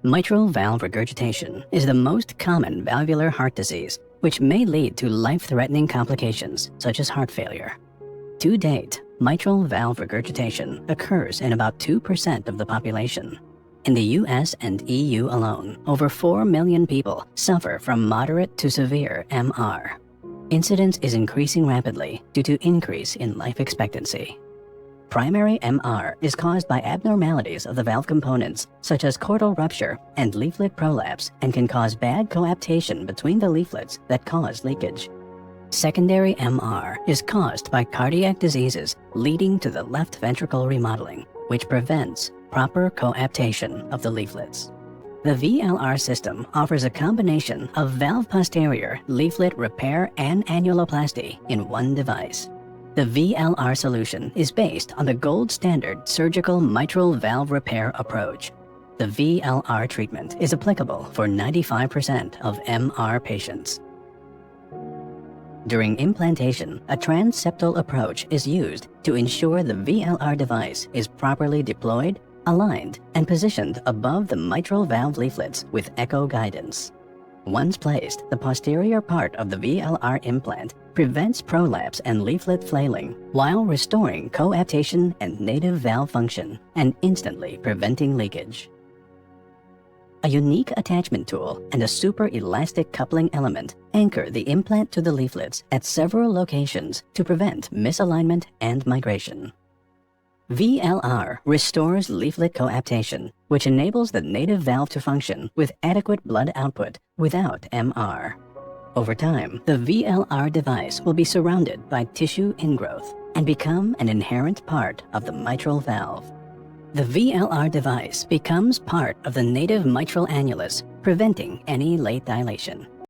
Mitral valve regurgitation is the most common valvular heart disease, which may lead to life-threatening complications such as heart failure. To date, mitral valve regurgitation occurs in about 2% of the population. In the US and EU alone, over 4 million people suffer from moderate to severe MR. Incidence is increasing rapidly due to increase in life expectancy. Primary MR is caused by abnormalities of the valve components such as chordal rupture and leaflet prolapse and can cause bad coaptation between the leaflets that cause leakage. Secondary MR is caused by cardiac diseases leading to the left ventricle remodeling, which prevents proper coaptation of the leaflets. The VLR system offers a combination of Valve Posterior Leaflet Repair and Annuloplasty in one device. The VLR solution is based on the gold standard surgical mitral valve repair approach. The VLR treatment is applicable for 95% of MR patients. During implantation, a transseptal approach is used to ensure the VLR device is properly deployed, aligned, and positioned above the mitral valve leaflets with echo guidance. Once placed, the posterior part of the VLR implant prevents prolapse and leaflet flailing while restoring coaptation and native valve function and instantly preventing leakage. A unique attachment tool and a super elastic coupling element anchor the implant to the leaflets at several locations to prevent misalignment and migration. VLR restores leaflet coaptation, which enables the native valve to function with adequate blood output without MR. Over time, the VLR device will be surrounded by tissue ingrowth and become an inherent part of the mitral valve. The VLR device becomes part of the native mitral annulus, preventing any late dilation.